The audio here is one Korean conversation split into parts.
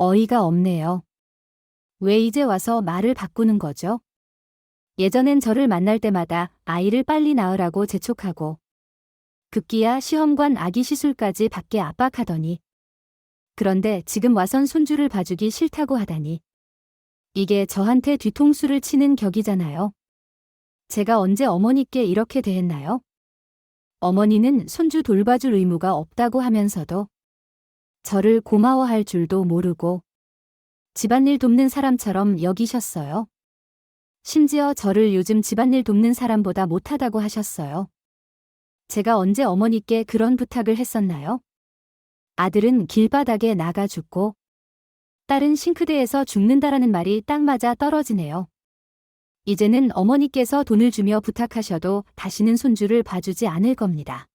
어이가 없네요. 왜 이제 와서 말을 바꾸는 거죠? 예전엔 저를 만날 때마다 아이를 빨리 낳으라고 재촉하고 급기야 시험관 아기 시술까지 받게 압박하더니 그런데 지금 와선 손주를 봐주기 싫다고 하다니 이게 저한테 뒤통수를 치는 격이잖아요. 제가 언제 어머니께 이렇게 대했나요? 어머니는 손주 돌봐줄 의무가 없다고 하면서도 저를 고마워할 줄도 모르고 집안일 돕는 사람처럼 여기셨어요. 심지어 저를 요즘 집안일 돕는 사람보다 못하다고 하셨어요. 제가 언제 어머니께 그런 부탁을 했었나요? 아들은 길바닥에 나가 죽고 딸은 싱크대에서 죽는다라는 말이 딱 맞아 떨어지네요. 이제는 어머니께서 돈을 주며 부탁하셔도 다시는 손주를 봐주지 않을 겁니다.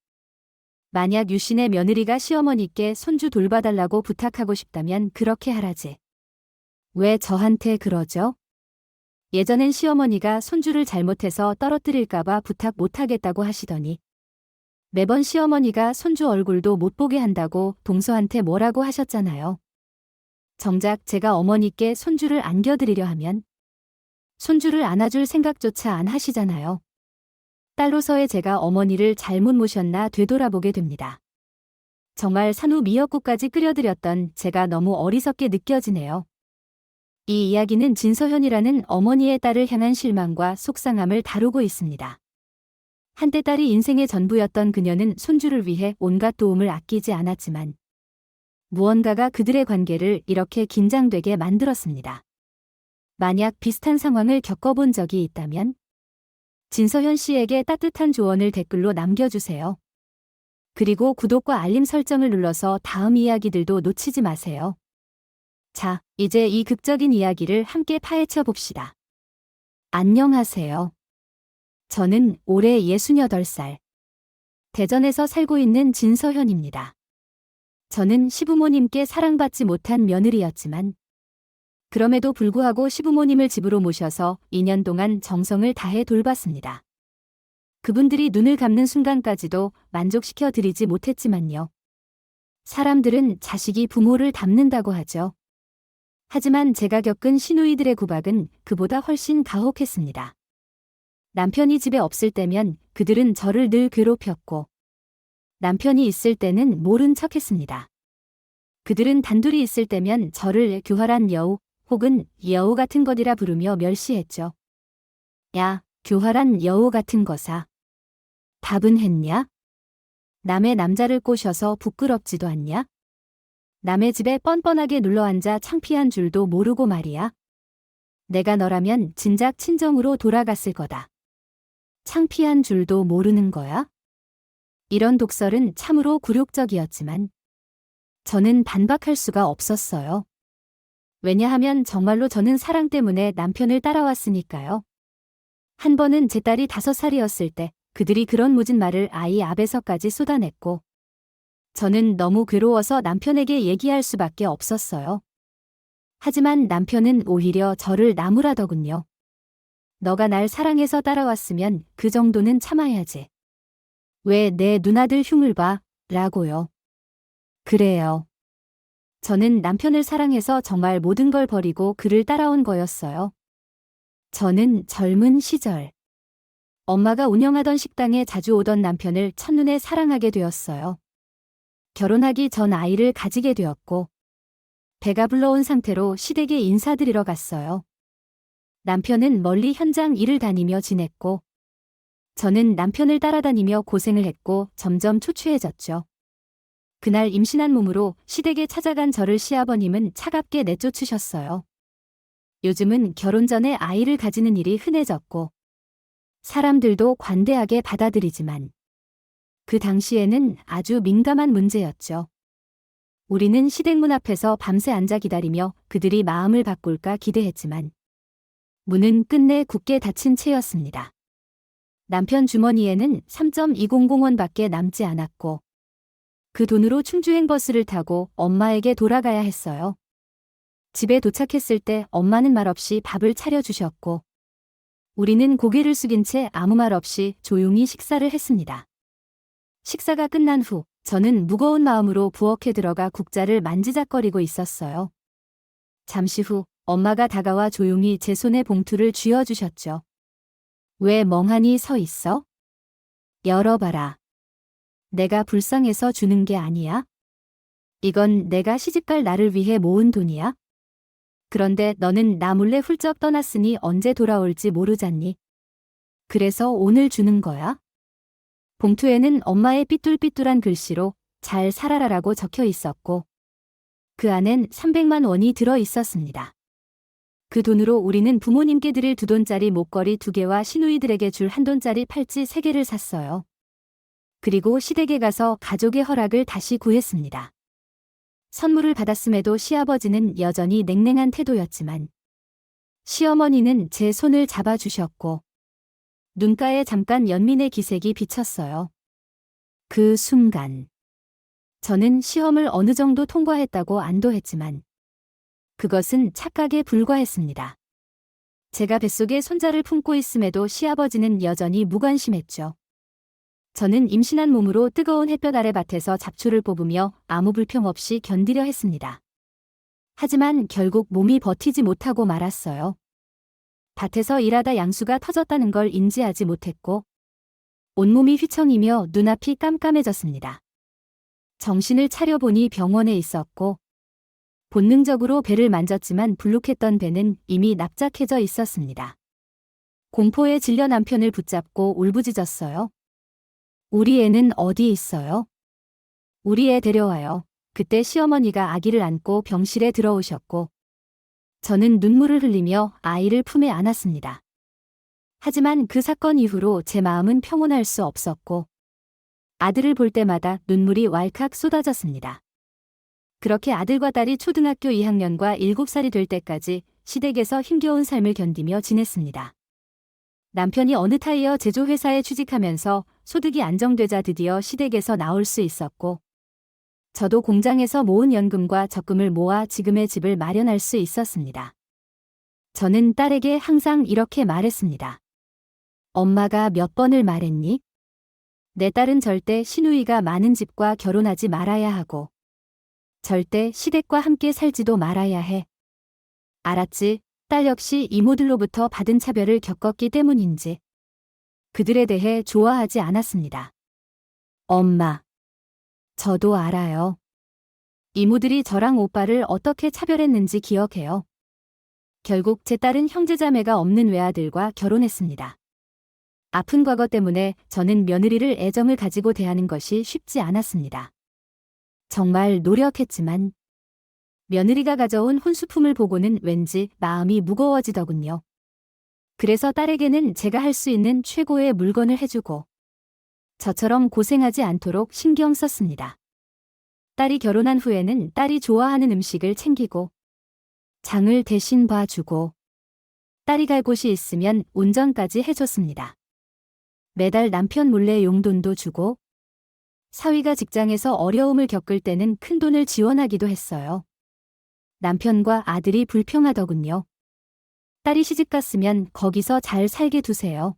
만약 유신의 며느리가 시어머니께 손주 돌봐달라고 부탁하고 싶다면 그렇게 하라지. 왜 저한테 그러죠? 예전엔 시어머니가 손주를 잘못해서 떨어뜨릴까봐 부탁 못하겠다고 하시더니 매번 시어머니가 손주 얼굴도 못 보게 한다고 동서한테 뭐라고 하셨잖아요. 정작 제가 어머니께 손주를 안겨드리려 하면 손주를 안아줄 생각조차 안 하시잖아요. 딸로서의 제가 어머니를 잘못 모셨나 되돌아보게 됩니다. 정말 산후 미역국까지 끓여드렸던 제가 너무 어리석게 느껴지네요. 이 이야기는 진서현이라는 어머니의 딸을 향한 실망과 속상함을 다루고 있습니다. 한때 딸이 인생의 전부였던 그녀는 손주를 위해 온갖 도움을 아끼지 않았지만 무언가가 그들의 관계를 이렇게 긴장되게 만들었습니다. 만약 비슷한 상황을 겪어본 적이 있다면 진서현 씨에게 따뜻한 조언을 댓글로 남겨주세요. 그리고 구독과 알림 설정을 눌러서 다음 이야기들도 놓치지 마세요. 자, 이제 이 극적인 이야기를 함께 파헤쳐 봅시다. 안녕하세요. 저는 올해 68살. 대전에서 살고 있는 진서현입니다. 저는 시부모님께 사랑받지 못한 며느리였지만 그럼에도 불구하고 시부모님을 집으로 모셔서 2년 동안 정성을 다해 돌봤습니다. 그분들이 눈을 감는 순간까지도 만족시켜 드리지 못했지만요. 사람들은 자식이 부모를 닮는다고 하죠. 하지만 제가 겪은 시누이들의 구박은 그보다 훨씬 가혹했습니다. 남편이 집에 없을 때면 그들은 저를 늘 괴롭혔고 남편이 있을 때는 모른 척했습니다. 그들은 단둘이 있을 때면 저를 교활한 여우 혹은 여우 같은 것이라 부르며 멸시했죠. 야, 교활한 여우 같은 거사. 밥은 했냐? 남의 남자를 꼬셔서 부끄럽지도 않냐? 남의 집에 뻔뻔하게 눌러앉아 창피한 줄도 모르고 말이야. 내가 너라면 진작 친정으로 돌아갔을 거다. 창피한 줄도 모르는 거야? 이런 독설은 참으로 굴욕적이었지만 저는 반박할 수가 없었어요. 왜냐하면 정말로 저는 사랑 때문에 남편을 따라왔으니까요. 한 번은 제 딸이 5살이었을 때 그들이 그런 모진 말을 아이 앞에서까지 쏟아냈고 저는 너무 괴로워서 남편에게 얘기할 수밖에 없었어요. 하지만 남편은 오히려 저를 나무라더군요. 너가 날 사랑해서 따라왔으면 그 정도는 참아야지. 왜 내 누나들 흉을 봐? 라고요. 그래요. 저는 남편을 사랑해서 정말 모든 걸 버리고 그를 따라온 거였어요. 저는 젊은 시절 엄마가 운영하던 식당에 자주 오던 남편을 첫눈에 사랑하게 되었어요. 결혼하기 전 아이를 가지게 되었고 배가 불러온 상태로 시댁에 인사드리러 갔어요. 남편은 멀리 현장 일을 다니며 지냈고 저는 남편을 따라다니며 고생을 했고 점점 초췌해졌죠. 그날 임신한 몸으로 시댁에 찾아간 저를 시아버님은 차갑게 내쫓으셨어요. 요즘은 결혼 전에 아이를 가지는 일이 흔해졌고 사람들도 관대하게 받아들이지만 그 당시에는 아주 민감한 문제였죠. 우리는 시댁 문 앞에서 밤새 앉아 기다리며 그들이 마음을 바꿀까 기대했지만 문은 끝내 굳게 닫힌 채였습니다. 남편 주머니에는 3.200원밖에 남지 않았고 그 돈으로 충주행 버스를 타고 엄마에게 돌아가야 했어요. 집에 도착했을 때 엄마는 말없이 밥을 차려주셨고 우리는 고개를 숙인 채 아무 말 없이 조용히 식사를 했습니다. 식사가 끝난 후 저는 무거운 마음으로 부엌에 들어가 국자를 만지작거리고 있었어요. 잠시 후 엄마가 다가와 조용히 제 손에 봉투를 쥐어주셨죠. 왜 멍하니 서 있어? 열어봐라. 내가 불쌍해서 주는 게 아니야? 이건 내가 시집갈 나를 위해 모은 돈이야? 그런데 너는 나 몰래 훌쩍 떠났으니 언제 돌아올지 모르잖니. 그래서 오늘 주는 거야? 봉투에는 엄마의 삐뚤삐뚤한 글씨로 잘 살아라라고 적혀 있었고 그 안엔 300만 원이 들어 있었습니다. 그 돈으로 우리는 부모님께 드릴 2돈짜리 목걸이 2개와 시누이들에게 줄 1돈짜리 팔찌 3개를 샀어요. 그리고 시댁에 가서 가족의 허락을 다시 구했습니다. 선물을 받았음에도 시아버지는 여전히 냉랭한 태도였지만 시어머니는 제 손을 잡아주셨고 눈가에 잠깐 연민의 기색이 비쳤어요. 그 순간 저는 시험을 어느 정도 통과했다고 안도했지만 그것은 착각에 불과했습니다. 제가 뱃속에 손자를 품고 있음에도 시아버지는 여전히 무관심했죠. 저는 임신한 몸으로 뜨거운 햇볕 아래 밭에서 잡초를 뽑으며 아무 불평 없이 견디려 했습니다. 하지만 결국 몸이 버티지 못하고 말았어요. 밭에서 일하다 양수가 터졌다는 걸 인지하지 못했고 온몸이 휘청이며 눈앞이 깜깜해졌습니다. 정신을 차려보니 병원에 있었고 본능적으로 배를 만졌지만 불룩했던 배는 이미 납작해져 있었습니다. 공포에 질려 남편을 붙잡고 울부짖었어요. 우리 애는 어디 있어요? 우리 애 데려와요. 그때 시어머니가 아기를 안고 병실에 들어오셨고 저는 눈물을 흘리며 아이를 품에 안았습니다. 하지만 그 사건 이후로 제 마음은 평온할 수 없었고 아들을 볼 때마다 눈물이 왈칵 쏟아졌습니다. 그렇게 아들과 딸이 초등학교 2학년과 7살이 될 때까지 시댁에서 힘겨운 삶을 견디며 지냈습니다. 남편이 어느 타이어 제조회사에 취직하면서 소득이 안정되자 드디어 시댁에서 나올 수 있었고 저도 공장에서 모은 연금과 적금을 모아 지금의 집을 마련할 수 있었습니다. 저는 딸에게 항상 이렇게 말했습니다. 엄마가 몇 번을 말했니? 내 딸은 절대 시누이가 많은 집과 결혼하지 말아야 하고 절대 시댁과 함께 살지도 말아야 해. 알았지? 딸 역시 이모들로부터 받은 차별을 겪었기 때문인지 그들에 대해 좋아하지 않았습니다. 엄마, 저도 알아요. 이모들이 저랑 오빠를 어떻게 차별했는지 기억해요. 결국 제 딸은 형제자매가 없는 외아들과 결혼했습니다. 아픈 과거 때문에 저는 며느리를 애정을 가지고 대하는 것이 쉽지 않았습니다. 정말 노력했지만 며느리가 가져온 혼수품을 보고는 왠지 마음이 무거워지더군요. 그래서 딸에게는 제가 할 수 있는 최고의 물건을 해주고 저처럼 고생하지 않도록 신경 썼습니다. 딸이 결혼한 후에는 딸이 좋아하는 음식을 챙기고 장을 대신 봐주고 딸이 갈 곳이 있으면 운전까지 해줬습니다. 매달 남편 몰래 용돈도 주고 사위가 직장에서 어려움을 겪을 때는 큰돈을 지원하기도 했어요. 남편과 아들이 불평하더군요. 딸이 시집갔으면 거기서 잘 살게 두세요.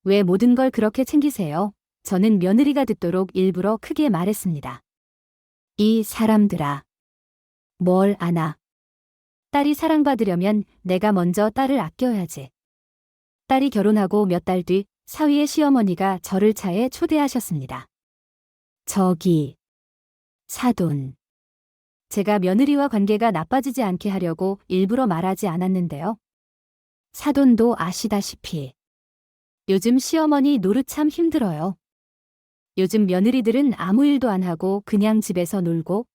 왜 모든 걸 그렇게 챙기세요? 저는 며느리가 듣도록 일부러 크게 말했습니다. 이 사람들아. 뭘 아나. 딸이 사랑받으려면 내가 먼저 딸을 아껴야지. 딸이 결혼하고 몇 달 뒤 사위의 시어머니가 저를 차에 초대하셨습니다. 저기, 사돈. 제가 며느리와 관계가 나빠지지 않게 하려고 일부러 말하지 않았는데요. 사돈도 아시다시피 요즘 시어머니 노릇 참 힘들어요. 요즘 며느리들은 아무 일도 안 하고 그냥 집에서 놀고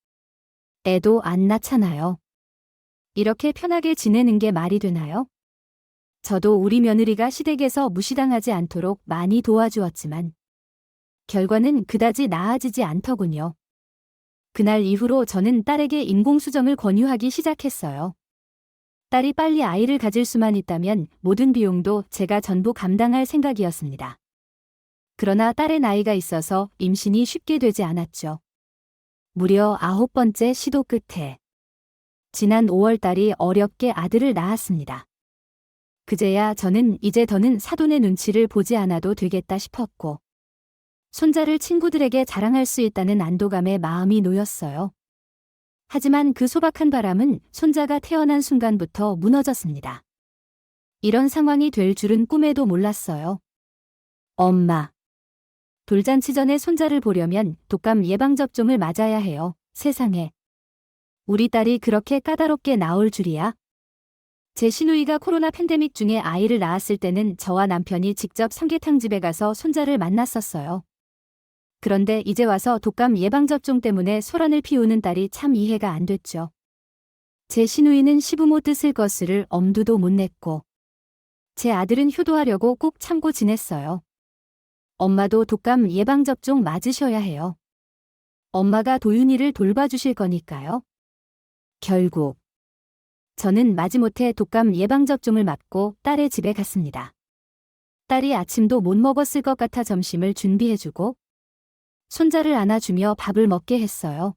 애도 안 낳잖아요. 이렇게 편하게 지내는 게 말이 되나요? 저도 우리 며느리가 시댁에서 무시당하지 않도록 많이 도와주었지만 결과는 그다지 나아지지 않더군요. 그날 이후로 저는 딸에게 인공수정을 권유하기 시작했어요. 딸이 빨리 아이를 가질 수만 있다면 모든 비용도 제가 전부 감당할 생각이었습니다. 그러나 딸의 나이가 있어서 임신이 쉽게 되지 않았죠. 무려 9번째 시도 끝에 지난 5월 딸이 어렵게 아들을 낳았습니다. 그제야 저는 이제 더는 사돈의 눈치를 보지 않아도 되겠다 싶었고 손자를 친구들에게 자랑할 수 있다는 안도감에 마음이 놓였어요. 하지만 그 소박한 바람은 손자가 태어난 순간부터 무너졌습니다. 이런 상황이 될 줄은 꿈에도 몰랐어요. 엄마. 돌잔치 전에 손자를 보려면 독감 예방접종을 맞아야 해요. 세상에. 우리 딸이 그렇게 까다롭게 나올 줄이야. 제 시누이가 코로나 팬데믹 중에 아이를 낳았을 때는 저와 남편이 직접 삼계탕집에 가서 손자를 만났었어요. 그런데 이제 와서 독감 예방접종 때문에 소란을 피우는 딸이 참 이해가 안 됐죠. 제 시누이는 시부모 뜻을 거스를 엄두도 못 냈고, 제 아들은 효도하려고 꾹 참고 지냈어요. 엄마도 독감 예방접종 맞으셔야 해요. 엄마가 도윤이를 돌봐주실 거니까요. 결국 저는 마지못해 독감 예방접종을 맞고 딸의 집에 갔습니다. 딸이 아침도 못 먹었을 것 같아 점심을 준비해주고 손자를 안아주며 밥을 먹게 했어요.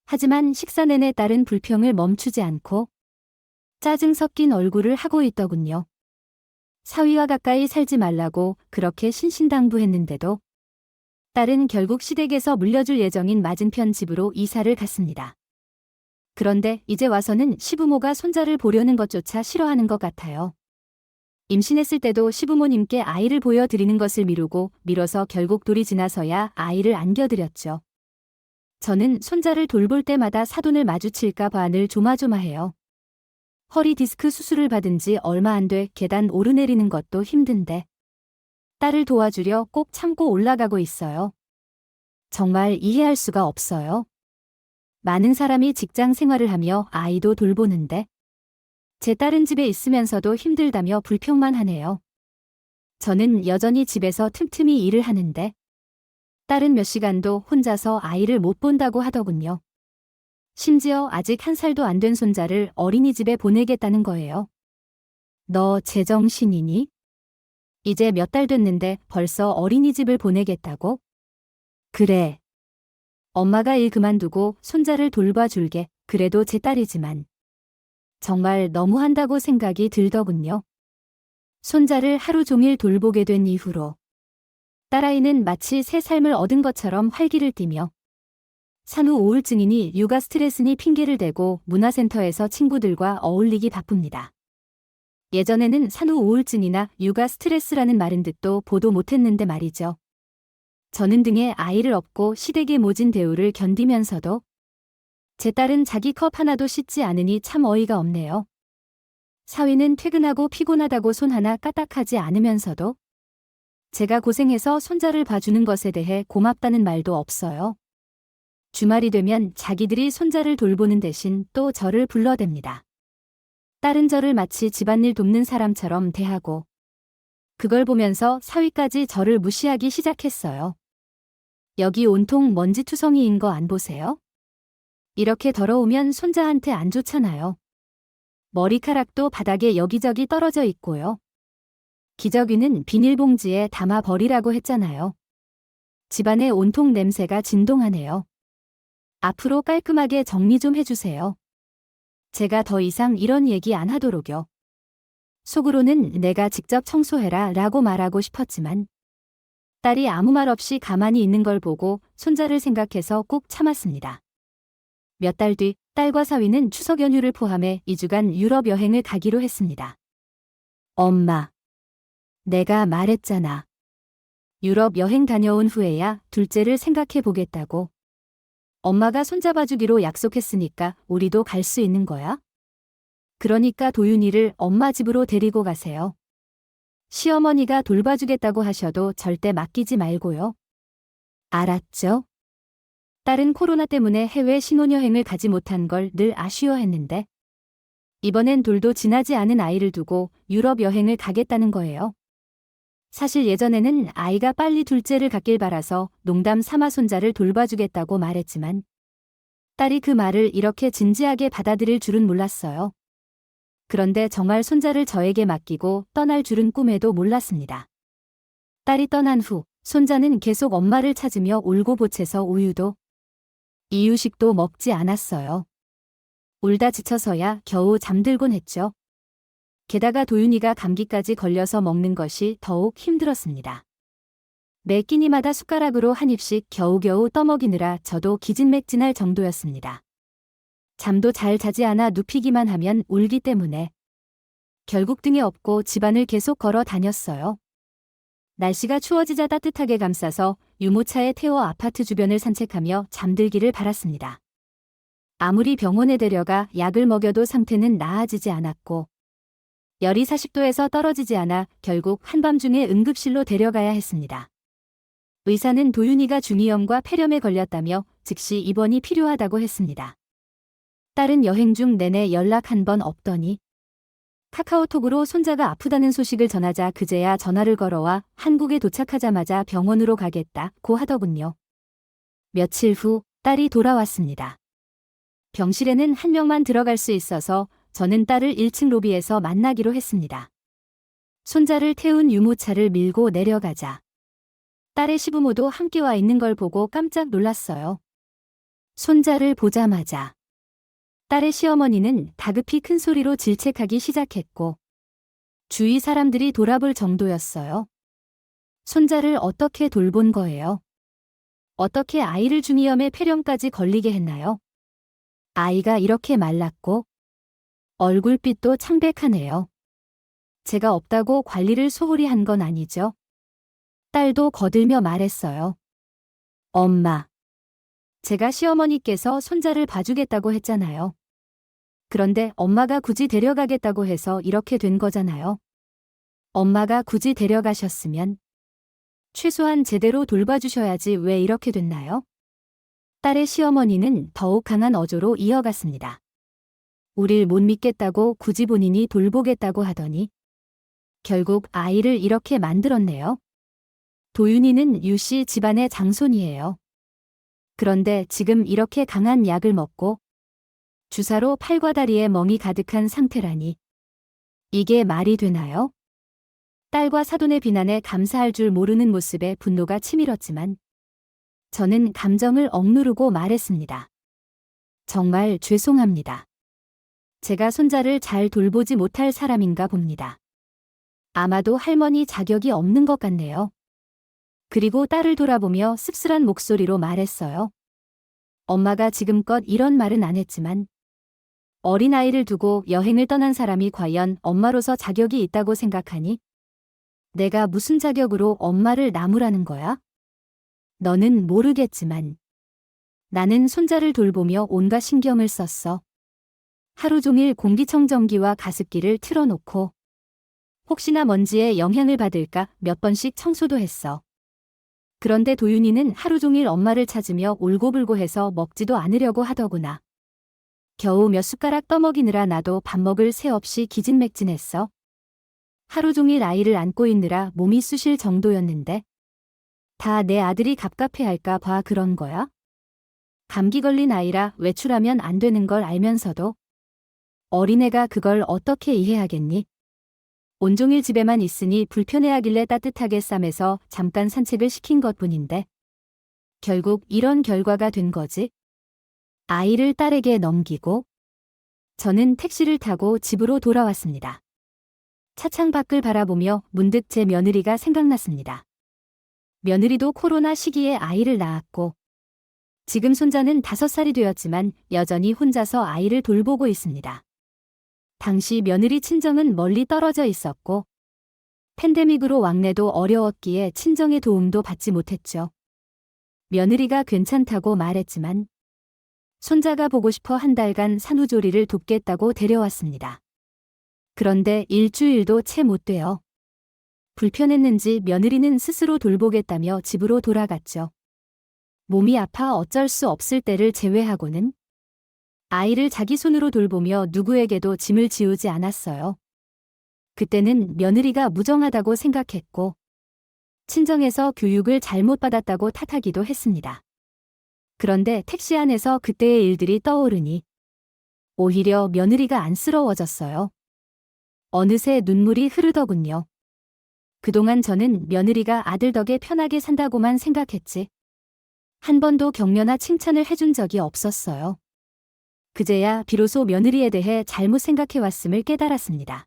하지만 식사 내내 딸은 불평을 멈추지 않고 짜증 섞인 얼굴을 하고 있더군요. 사위와 가까이 살지 말라고 그렇게 신신당부했는데도 딸은 결국 시댁에서 물려줄 예정인 맞은편 집으로 이사를 갔습니다. 그런데 이제 와서는 시부모가 손자를 보려는 것조차 싫어하는 것 같아요. 임신했을 때도 시부모님께 아이를 보여드리는 것을 미뤄서 결국 돌이 지나서야 아이를 안겨드렸죠. 저는 손자를 돌볼 때마다 사돈을 마주칠까 봐 늘 조마조마해요. 허리 디스크 수술을 받은 지 얼마 안 돼 계단 오르내리는 것도 힘든데 딸을 도와주려 꼭 참고 올라가고 있어요. 정말 이해할 수가 없어요. 많은 사람이 직장 생활을 하며 아이도 돌보는데 제 딸은 집에 있으면서도 힘들다며 불평만 하네요. 저는 여전히 집에서 틈틈이 일을 하는데 딸은 몇 시간도 혼자서 아이를 못 본다고 하더군요. 심지어 아직 1살도 안 된 손자를 어린이집에 보내겠다는 거예요. 너 제정신이니? 이제 몇 달 됐는데 벌써 어린이집을 보내겠다고? 그래. 엄마가 일 그만두고 손자를 돌봐줄게. 그래도 제 딸이지만 정말 너무한다고 생각이 들더군요. 손자를 하루 종일 돌보게 된 이후로 딸아이는 마치 새 삶을 얻은 것처럼 활기를 띠며 산후 우울증이니 육아 스트레스니 핑계를 대고 문화센터에서 친구들과 어울리기 바쁩니다. 예전에는 산후 우울증이나 육아 스트레스라는 말은 듣도 보도 못했는데 말이죠. 저는 등에 아이를 업고 시댁의 모진 대우를 견디면서도 제 딸은 자기 컵 하나도 씻지 않으니 참 어이가 없네요. 사위는 퇴근하고 피곤하다고 손 하나 까딱하지 않으면서도 제가 고생해서 손자를 봐주는 것에 대해 고맙다는 말도 없어요. 주말이 되면 자기들이 손자를 돌보는 대신 또 저를 불러댑니다. 딸은 저를 마치 집안일 돕는 사람처럼 대하고 그걸 보면서 사위까지 저를 무시하기 시작했어요. 여기 온통 먼지투성이인 거 안 보세요? 이렇게 더러우면 손자한테 안 좋잖아요. 머리카락도 바닥에 여기저기 떨어져 있고요. 기저귀는 비닐봉지에 담아 버리라고 했잖아요. 집안에 온통 냄새가 진동하네요. 앞으로 깔끔하게 정리 좀 해주세요. 제가 더 이상 이런 얘기 안 하도록요. 속으로는 내가 직접 청소해라 라고 말하고 싶었지만 딸이 아무 말 없이 가만히 있는 걸 보고 손자를 생각해서 꾹 참았습니다. 몇 달 뒤 딸과 사위는 추석 연휴를 포함해 2주간 유럽 여행을 가기로 했습니다. 엄마, 내가 말했잖아. 유럽 여행 다녀온 후에야 둘째를 생각해 보겠다고. 엄마가 손잡아주기로 약속했으니까 우리도 갈 수 있는 거야? 그러니까 도윤이를 엄마 집으로 데리고 가세요. 시어머니가 돌봐주겠다고 하셔도 절대 맡기지 말고요. 알았죠? 딸은 코로나 때문에 해외 신혼여행을 가지 못한 걸 늘 아쉬워했는데 이번엔 돌도 지나지 않은 아이를 두고 유럽 여행을 가겠다는 거예요. 사실 예전에는 아이가 빨리 둘째를 갖길 바라서 농담 삼아 손자를 돌봐주겠다고 말했지만 딸이 그 말을 이렇게 진지하게 받아들일 줄은 몰랐어요. 그런데 정말 손자를 저에게 맡기고 떠날 줄은 꿈에도 몰랐습니다. 딸이 떠난 후 손자는 계속 엄마를 찾으며 울고 보채서 우유도 이유식도 먹지 않았어요. 울다 지쳐서야 겨우 잠들곤 했죠. 게다가 도윤이가 감기까지 걸려서 먹는 것이 더욱 힘들었습니다. 매 끼니마다 숟가락으로 한 입씩 겨우겨우 떠먹이느라 저도 기진맥진할 정도였습니다. 잠도 잘 자지 않아 눕히기만 하면 울기 때문에 결국 등에 업고 집안을 계속 걸어 다녔어요. 날씨가 추워지자 따뜻하게 감싸서 유모차에 태워 아파트 주변을 산책하며 잠들기를 바랐습니다. 아무리 병원에 데려가 약을 먹여도 상태는 나아지지 않았고 열이 40도에서 떨어지지 않아 결국 한밤중에 응급실로 데려가야 했습니다. 의사는 도윤이가 중이염과 폐렴에 걸렸다며 즉시 입원이 필요하다고 했습니다. 딸은 여행 중 내내 연락 한 번 없더니 카카오톡으로 손자가 아프다는 소식을 전하자 그제야 전화를 걸어와 한국에 도착하자마자 병원으로 가겠다고 하더군요. 며칠 후 딸이 돌아왔습니다. 병실에는 한 명만 들어갈 수 있어서 저는 딸을 1층 로비에서 만나기로 했습니다. 손자를 태운 유모차를 밀고 내려가자 딸의 시부모도 함께 와 있는 걸 보고 깜짝 놀랐어요. 손자를 보자마자 딸의 시어머니는 다급히 큰 소리로 질책하기 시작했고 주위 사람들이 돌아볼 정도였어요. 손자를 어떻게 돌본 거예요? 어떻게 아이를 중이염에 폐렴까지 걸리게 했나요? 아이가 이렇게 말랐고 얼굴빛도 창백하네요. 제가 없다고 관리를 소홀히 한 건 아니죠? 딸도 거들며 말했어요. 엄마. 제가 시어머니께서 손자를 봐주겠다고 했잖아요. 그런데 엄마가 굳이 데려가겠다고 해서 이렇게 된 거잖아요. 엄마가 굳이 데려가셨으면 최소한 제대로 돌봐주셔야지 왜 이렇게 됐나요? 딸의 시어머니는 더욱 강한 어조로 이어갔습니다. 우릴 못 믿겠다고 굳이 본인이 돌보겠다고 하더니 결국 아이를 이렇게 만들었네요. 도윤이는 유씨 집안의 장손이에요. 그런데 지금 이렇게 강한 약을 먹고 주사로 팔과 다리에 멍이 가득한 상태라니. 이게 말이 되나요? 딸과 사돈의 비난에 감사할 줄 모르는 모습에 분노가 치밀었지만 저는 감정을 억누르고 말했습니다. 정말 죄송합니다. 제가 손자를 잘 돌보지 못할 사람인가 봅니다. 아마도 할머니 자격이 없는 것 같네요. 그리고 딸을 돌아보며 씁쓸한 목소리로 말했어요. 엄마가 지금껏 이런 말은 안 했지만 어린아이를 두고 여행을 떠난 사람이 과연 엄마로서 자격이 있다고 생각하니? 내가 무슨 자격으로 엄마를 나무라는 거야? 너는 모르겠지만 나는 손자를 돌보며 온갖 신경을 썼어. 하루 종일 공기청정기와 가습기를 틀어놓고 혹시나 먼지에 영향을 받을까 몇 번씩 청소도 했어. 그런데 도윤이는 하루 종일 엄마를 찾으며 울고불고 해서 먹지도 않으려고 하더구나. 겨우 몇 숟가락 떠먹이느라 나도 밥 먹을 새 없이 기진맥진했어. 하루 종일 아이를 안고 있느라 몸이 쑤실 정도였는데 다 내 아들이 갑갑해할까 봐 그런 거야? 감기 걸린 아이라 외출하면 안 되는 걸 알면서도 어린애가 그걸 어떻게 이해하겠니? 온종일 집에만 있으니 불편해하길래 따뜻하게 쌈에서 잠깐 산책을 시킨 것뿐인데 결국 이런 결과가 된 거지. 아이를 딸에게 넘기고 저는 택시를 타고 집으로 돌아왔습니다. 차창 밖을 바라보며 문득 제 며느리가 생각났습니다. 며느리도 코로나 시기에 아이를 낳았고 지금 손자는 5살이 되었지만 여전히 혼자서 아이를 돌보고 있습니다. 당시 며느리 친정은 멀리 떨어져 있었고 팬데믹으로 왕래도 어려웠기에 친정의 도움도 받지 못했죠. 며느리가 괜찮다고 말했지만 손자가 보고 싶어 한 달간 산후조리를 돕겠다고 데려왔습니다. 그런데 일주일도 채 못 돼요. 불편했는지 며느리는 스스로 돌보겠다며 집으로 돌아갔죠. 몸이 아파 어쩔 수 없을 때를 제외하고는 아이를 자기 손으로 돌보며 누구에게도 짐을 지우지 않았어요. 그때는 며느리가 무정하다고 생각했고 친정에서 교육을 잘못 받았다고 탓하기도 했습니다. 그런데 택시 안에서 그때의 일들이 떠오르니 오히려 며느리가 안쓰러워졌어요. 어느새 눈물이 흐르더군요. 그동안 저는 며느리가 아들 덕에 편하게 산다고만 생각했지 한 번도 격려나 칭찬을 해준 적이 없었어요. 그제야 비로소 며느리에 대해 잘못 생각해왔음을 깨달았습니다.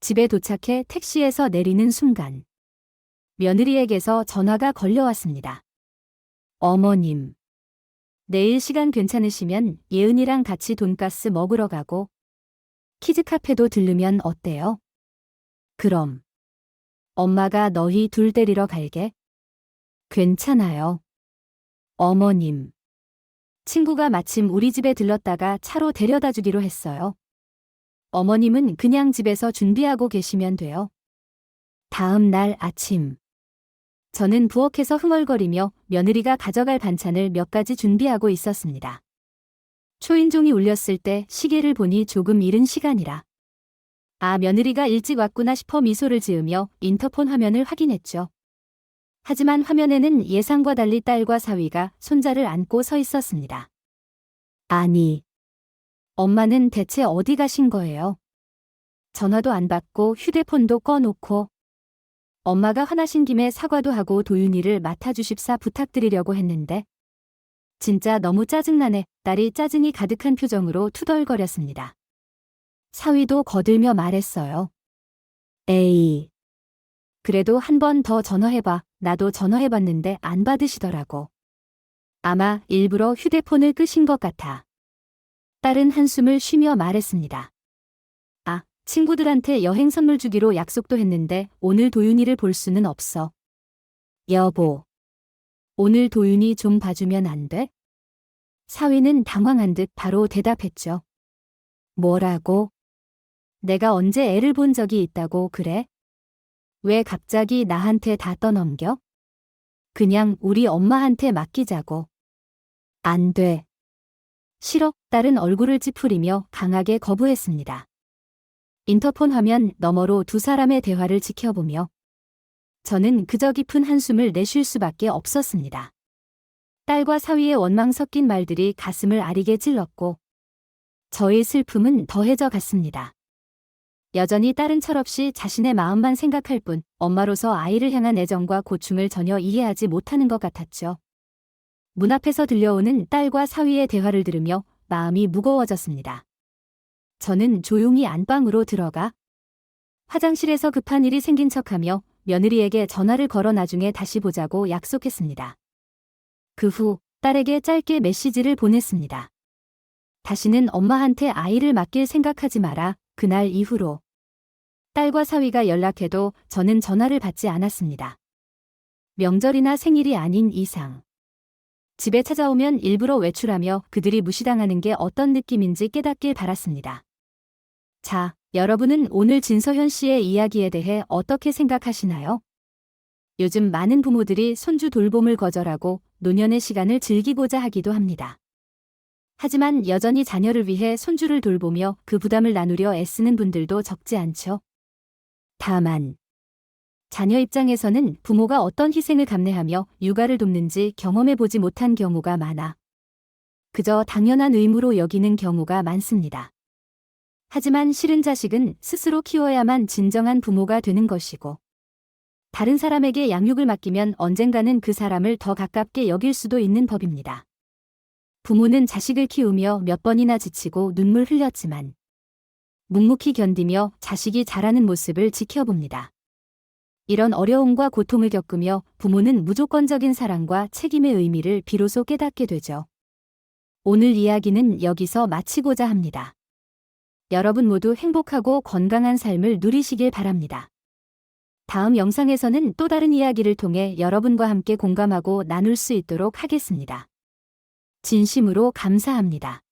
집에 도착해 택시에서 내리는 순간 며느리에게서 전화가 걸려왔습니다. 어머님, 내일 시간 괜찮으시면 예은이랑 같이 돈가스 먹으러 가고 키즈 카페도 들르면 어때요? 그럼 엄마가 너희 둘 데리러 갈게. 괜찮아요. 어머님. 친구가 마침 우리 집에 들렀다가 차로 데려다 주기로 했어요. 어머님은 그냥 집에서 준비하고 계시면 돼요. 다음 날 아침. 저는 부엌에서 흥얼거리며 며느리가 가져갈 반찬을 몇 가지 준비하고 있었습니다. 초인종이 울렸을 때 시계를 보니 조금 이른 시간이라. 아, 며느리가 일찍 왔구나 싶어 미소를 지으며 인터폰 화면을 확인했죠. 하지만 화면에는 예상과 달리 딸과 사위가 손자를 안고 서 있었습니다. 아니, 엄마는 대체 어디 가신 거예요? 전화도 안 받고 휴대폰도 꺼놓고. 엄마가 화나신 김에 사과도 하고 도윤이를 맡아주십사 부탁드리려고 했는데 진짜 너무 짜증나네. 딸이 짜증이 가득한 표정으로 투덜거렸습니다. 사위도 거들며 말했어요. 에이, 그래도 한 번 더 전화해봐. 나도 전화해봤는데 안 받으시더라고. 아마 일부러 휴대폰을 끄신 것 같아. 딸은 한숨을 쉬며 말했습니다. 아, 친구들한테 여행 선물 주기로 약속도 했는데 오늘 도윤이를 볼 수는 없어. 여보, 오늘 도윤이 좀 봐주면 안 돼? 사위는 당황한 듯 바로 대답했죠. 뭐라고? 내가 언제 애를 본 적이 있다고 그래? 왜 갑자기 나한테 다 떠넘겨? 그냥 우리 엄마한테 맡기자고. 안 돼. 싫어. 딸은 얼굴을 찌푸리며 강하게 거부했습니다. 인터폰 화면 너머로 두 사람의 대화를 지켜보며 저는 그저 깊은 한숨을 내쉴 수밖에 없었습니다. 딸과 사위의 원망 섞인 말들이 가슴을 아리게 찔렀고 저의 슬픔은 더해져 갔습니다. 여전히 딸은 철없이 자신의 마음만 생각할 뿐 엄마로서 아이를 향한 애정과 고충을 전혀 이해하지 못하는 것 같았죠. 문 앞에서 들려오는 딸과 사위의 대화를 들으며 마음이 무거워졌습니다. 저는 조용히 안방으로 들어가 화장실에서 급한 일이 생긴 척하며 며느리에게 전화를 걸어 나중에 다시 보자고 약속했습니다. 그 후 딸에게 짧게 메시지를 보냈습니다. 다시는 엄마한테 아이를 맡길 생각하지 마라. 그날 이후로 딸과 사위가 연락해도 저는 전화를 받지 않았습니다. 명절이나 생일이 아닌 이상. 집에 찾아오면 일부러 외출하며 그들이 무시당하는 게 어떤 느낌인지 깨닫길 바랐습니다. 자, 여러분은 오늘 진서현 씨의 이야기에 대해 어떻게 생각하시나요? 요즘 많은 부모들이 손주 돌봄을 거절하고 노년의 시간을 즐기고자 하기도 합니다. 하지만 여전히 자녀를 위해 손주를 돌보며 그 부담을 나누려 애쓰는 분들도 적지 않죠. 다만 자녀 입장에서는 부모가 어떤 희생을 감내하며 육아를 돕는지 경험해보지 못한 경우가 많아 그저 당연한 의무로 여기는 경우가 많습니다. 하지만 실은 자식은 스스로 키워야만 진정한 부모가 되는 것이고 다른 사람에게 양육을 맡기면 언젠가는 그 사람을 더 가깝게 여길 수도 있는 법입니다. 부모는 자식을 키우며 몇 번이나 지치고 눈물 흘렸지만 묵묵히 견디며 자식이 자라는 모습을 지켜봅니다. 이런 어려움과 고통을 겪으며 부모는 무조건적인 사랑과 책임의 의미를 비로소 깨닫게 되죠. 오늘 이야기는 여기서 마치고자 합니다. 여러분 모두 행복하고 건강한 삶을 누리시길 바랍니다. 다음 영상에서는 또 다른 이야기를 통해 여러분과 함께 공감하고 나눌 수 있도록 하겠습니다. 진심으로 감사합니다.